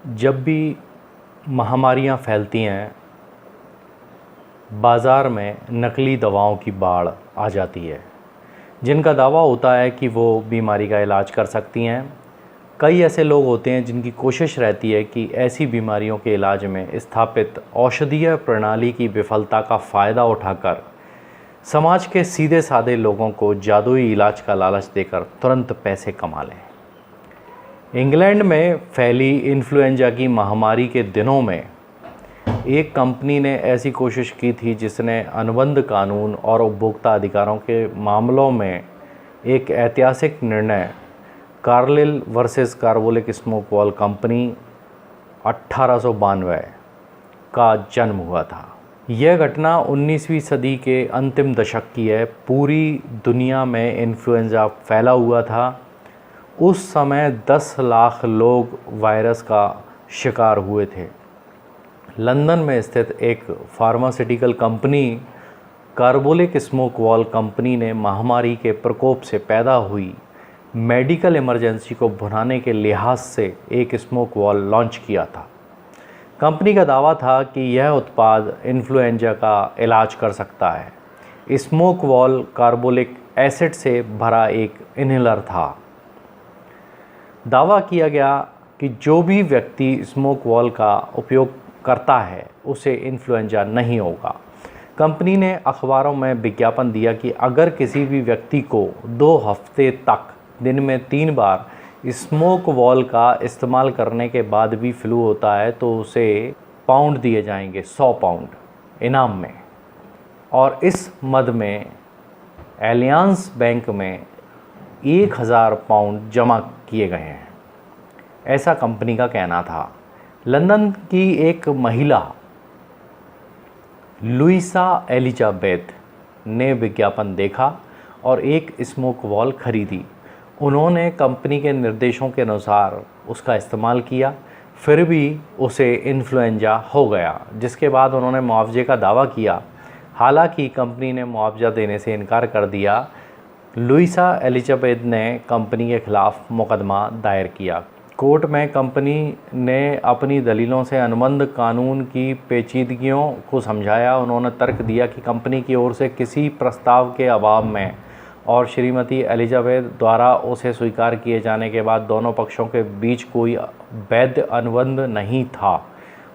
जब भी महामारियां फैलती हैं, बाज़ार में नकली दवाओं की बाढ़ आ जाती है, जिनका दावा होता है कि वो बीमारी का इलाज कर सकती हैं। कई ऐसे लोग होते हैं जिनकी कोशिश रहती है कि ऐसी बीमारियों के इलाज में स्थापित औषधीय प्रणाली की विफलता का फ़ायदा उठाकर समाज के सीधे साधे लोगों को जादुई इलाज का लालच देकर तुरंत पैसे कमा लें। इंग्लैंड में फैली इन्फ्लुएंजा की महामारी के दिनों में एक कंपनी ने ऐसी कोशिश की थी जिसने अनुबंध कानून और उपभोक्ता अधिकारों के मामलों में एक ऐतिहासिक निर्णय Carlill versus carbolic smoke wall company 1892 का जन्म हुआ था। यह घटना 19वीं सदी के अंतिम दशक की है। पूरी दुनिया में इन्फ्लुएंजा फैला हुआ था। उस समय 10 लाख लोग वायरस का शिकार हुए थे। लंदन में स्थित एक pharmaceutical company carbolic smoke wall company ने महामारी के प्रकोप से पैदा हुई मेडिकल इमरजेंसी को भुनाने के लिहाज से एक स्मोक वॉल लॉन्च किया था। कंपनी का दावा था कि यह उत्पाद इन्फ्लुएंजा का इलाज कर सकता है। स्मोक वॉल कार्बोलिक एसिड से भरा एक इनहेलर था। दावा किया गया कि जो भी व्यक्ति स्मोक वॉल का उपयोग करता है उसे इन्फ्लुएंजा नहीं होगा। कंपनी ने अखबारों में विज्ञापन दिया कि अगर किसी भी व्यक्ति को 2 हफ्ते तक दिन में 3 बार स्मोक वॉल का इस्तेमाल करने के बाद भी फ्लू होता है तो उसे पाउंड दिए जाएंगे, 100 पाउंड इनाम में। और इस मद में एलियांस बैंक में 1000 पाउंड जमा किए गए हैं, ऐसा कंपनी का कहना था। लंदन की एक महिला लुइसा एलिजाबेथ ने विज्ञापन देखा और एक स्मोक वॉल खरीदी। उन्होंने कंपनी के निर्देशों के अनुसार उसका इस्तेमाल किया, फिर भी उसे इन्फ्लुएंजा हो गया, जिसके बाद उन्होंने मुआवजे का दावा किया। हालांकि कंपनी ने मुआवजा देने से इनकार कर दिया। लुइसा एलिजाबेथ ने कंपनी के खिलाफ मुकदमा दायर किया। कोर्ट में कंपनी ने अपनी दलीलों से अनुबंध कानून की पेचीदगियों को समझाया। उन्होंने तर्क दिया कि कंपनी की ओर से किसी प्रस्ताव के अभाव में और श्रीमती एलिजाबेथ द्वारा उसे स्वीकार किए जाने के बाद दोनों पक्षों के बीच कोई वैध अनुबंध नहीं था।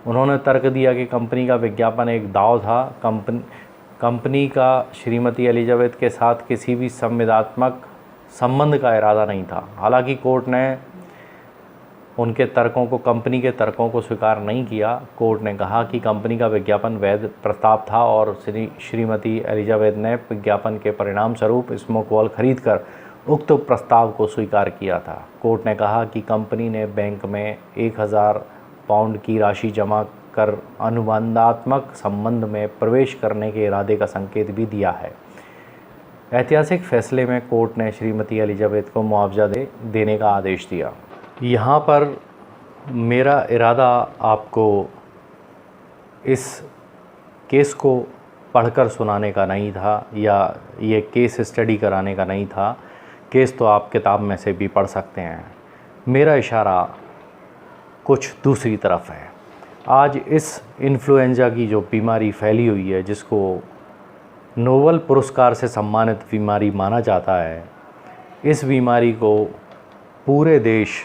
उन्होंने तर्क दिया कि कंपनी का विज्ञापन एक दाव था। कंपनी का श्रीमती एलिजाबेथ के साथ किसी भी संविदात्मक संबंध का इरादा नहीं था। हालांकि कोर्ट ने कंपनी के तर्कों को स्वीकार नहीं किया। कोर्ट ने कहा कि कंपनी का विज्ञापन वैध प्रस्ताव था और श्रीमती एलिजाबेथ ने विज्ञापन के परिणाम स्वरूप स्मोक वॉल खरीदकर उक्त प्रस्ताव को स्वीकार किया था। कोर्ट ने कहा कि कंपनी ने बैंक में 1000 पाउंड की राशि जमा कर अनुबंधात्मक संबंध में प्रवेश करने के इरादे का संकेत भी दिया है। ऐतिहासिक फैसले में कोर्ट ने श्रीमती एलिजाबेथ को मुआवजा देने का आदेश दिया। यहाँ पर मेरा इरादा आपको इस केस को पढ़कर सुनाने का नहीं था या ये केस स्टडी कराने का नहीं था। केस तो आप किताब में से भी पढ़ सकते हैं। मेरा इशारा कुछ दूसरी तरफ है। आज इस इन्फ्लुएंजा की जो बीमारी फैली हुई है, जिसको नोबेल पुरस्कार से सम्मानित बीमारी माना जाता है, इस बीमारी को पूरे देश,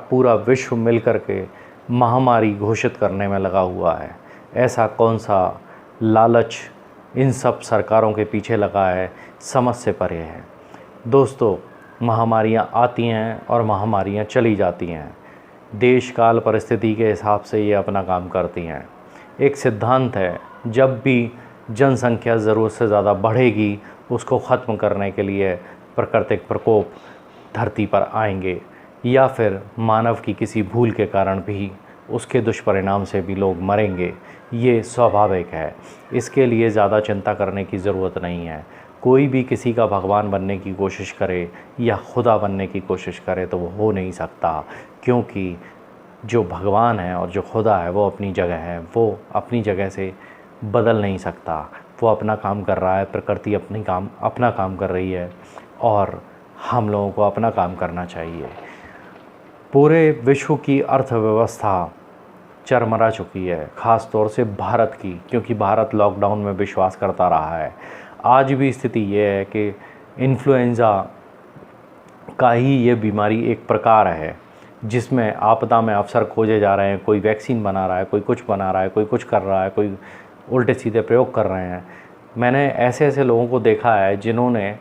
पूरा विश्व मिलकर के महामारी घोषित करने में लगा हुआ है। ऐसा कौन सा लालच इन सब सरकारों के पीछे लगा है, समझ से परे है। दोस्तों, महामारियां आती हैं और महामारियां चली जाती हैं। देश काल परिस्थिति के हिसाब से ये अपना काम करती हैं। एक सिद्धांत है, जब भी जनसंख्या ज़रूरत से ज़्यादा बढ़ेगी, उसको ख़त्म करने के लिए प्राकृतिक प्रकोप धरती पर आएंगे या फिर मानव की किसी भूल के कारण भी उसके दुष्परिणाम से भी लोग मरेंगे। ये स्वाभाविक है। इसके लिए ज़्यादा चिंता करने की ज़रूरत नहीं है। कोई भी किसी का भगवान बनने की कोशिश करे या खुदा बनने की कोशिश करे तो वो हो नहीं सकता, क्योंकि जो भगवान है और जो खुदा है वो अपनी जगह है। वो अपनी जगह से बदल नहीं सकता। वो अपना काम कर रहा है, प्रकृति अपना काम कर रही है और हम लोगों को अपना काम करना चाहिए। पूरे विश्व की अर्थव्यवस्था चरमरा चुकी है, ख़ास तौर से भारत की, क्योंकि भारत लॉकडाउन में विश्वास करता रहा है। आज भी स्थिति ये है कि इन्फ्लुएंज़ा का ही ये बीमारी एक प्रकार है जिसमें आपदा में अवसर खोजे जा रहे हैं। कोई वैक्सीन बना रहा है, कोई कुछ बना रहा है, कोई कुछ कर रहा है, कोई उल्टे सीधे प्रयोग कर रहे हैं। मैंने ऐसे ऐसे लोगों को देखा है जिन्होंने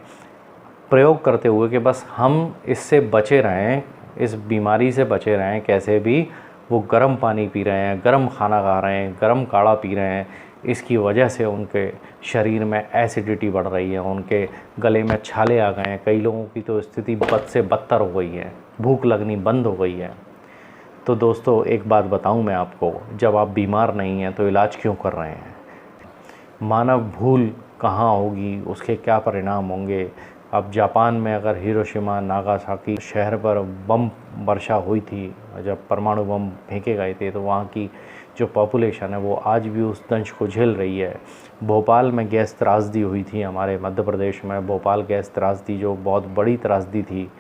प्रयोग करते हुए कि बस हम इससे बचे रहें, इस बीमारी से बचे रहें कैसे भी, वो गर्म पानी पी रहे हैं, गर्म खाना खा रहे हैं, गर्म काढ़ा पी रहे हैं। इसकी वजह से उनके शरीर में एसिडिटी बढ़ रही है, उनके गले में छाले आ गए हैं। कई लोगों की तो स्थिति बद से बदतर हो गई है, भूख लगनी बंद हो गई है। तो दोस्तों एक बात बताऊं मैं आपको, जब आप बीमार नहीं हैं तो इलाज क्यों कर रहे हैं? मानव भूल कहाँ होगी, उसके क्या परिणाम होंगे? अब जापान में अगर हिरोशिमा नागासाकी शहर पर बम वर्षा हुई थी, जब परमाणु बम फेंके गए थे, तो वहाँ की जो पॉपुलेशन है वो आज भी उस दंश को झेल रही है। भोपाल में गैस त्रासदी हुई थी, हमारे मध्य प्रदेश में भोपाल गैस त्रासदी जो बहुत बड़ी त्रासदी थी,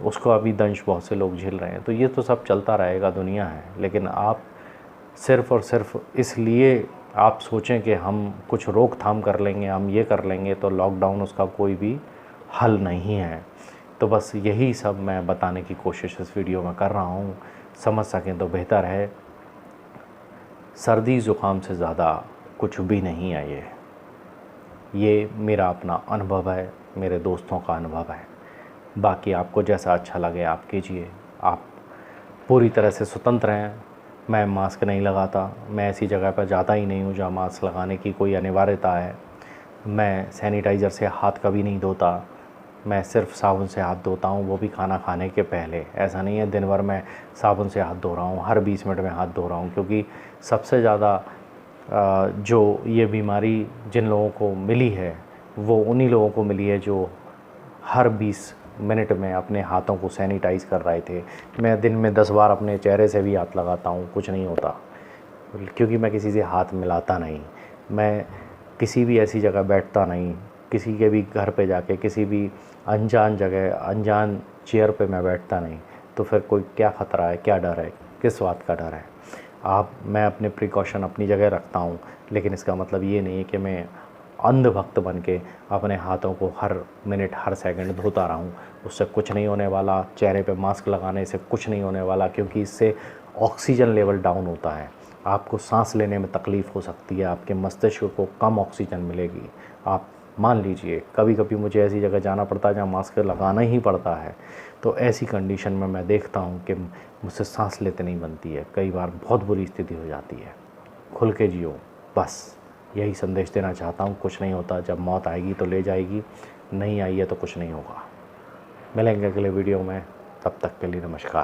उसको अभी दंश बहुत से लोग झेल रहे हैं। तो ये तो सब चलता रहेगा, दुनिया है। लेकिन आप सिर्फ़ और सिर्फ इसलिए आप सोचें कि हम कुछ रोकथाम कर लेंगे, हम ये कर लेंगे, तो लॉकडाउन उसका कोई भी हल नहीं है। तो बस यही सब मैं बताने की कोशिश इस वीडियो में कर रहा हूँ। समझ सकें तो बेहतर है। सर्दी ज़ुकाम से ज़्यादा कुछ भी नहीं है। ये मेरा अपना अनुभव है, मेरे दोस्तों का अनुभव है। बाकी आपको जैसा अच्छा लगे आप कीजिए, आप पूरी तरह से स्वतंत्र हैं। मैं मास्क नहीं लगाता, मैं ऐसी जगह पर जाता ही नहीं हूँ जहाँ मास्क लगाने की कोई अनिवार्यता है। मैं सैनिटाइज़र से हाथ कभी नहीं धोता, मैं सिर्फ़ साबुन से हाथ धोता हूँ, वो भी खाना खाने के पहले। ऐसा नहीं है दिन भर मैं साबुन से हाथ धो रहा हूँ, हर 20 मिनट में हाथ धो रहा हूँ। क्योंकि सबसे ज़्यादा जो ये बीमारी जिन लोगों को मिली है वो उन्हीं लोगों को मिली है जो हर 20 मिनट में अपने हाथों को सैनिटाइज़ कर रहे थे। मैं दिन में 10 बार अपने चेहरे से भी हाथ लगाता हूँ, कुछ नहीं होता, क्योंकि मैं किसी से हाथ मिलाता नहीं। मैं किसी भी ऐसी जगह बैठता नहीं, किसी के भी घर पे जाके किसी भी अनजान जगह अनजान चेयर पे मैं बैठता नहीं। तो फिर कोई क्या ख़तरा है, क्या डर है, किस बात का डर है? मैं अपने प्रिकॉशन अपनी जगह रखता हूँ, लेकिन इसका मतलब ये नहीं है कि मैं अंधभक्त बन के अपने हाथों को हर मिनट हर सेकंड धोता रहूँ। उससे कुछ नहीं होने वाला। चेहरे पे मास्क लगाने से कुछ नहीं होने वाला, क्योंकि इससे ऑक्सीजन लेवल डाउन होता है। आपको सांस लेने में तकलीफ़ हो सकती है, आपके मस्तिष्क को कम ऑक्सीजन मिलेगी। आप मान लीजिए कभी कभी मुझे ऐसी जगह जाना पड़ता है जहाँ मास्क लगाना ही पड़ता है, तो ऐसी कंडीशन में मैं देखता हूँ कि मुझसे सांस लेते नहीं बनती है। कई बार बहुत बुरी स्थिति हो जाती है। खुल के जियो, बस यही संदेश देना चाहता हूँ। कुछ नहीं होता, जब मौत आएगी तो ले जाएगी, नहीं आई है तो कुछ नहीं होगा। मिलेंगे अगले वीडियो में, तब तक के लिए नमस्कार।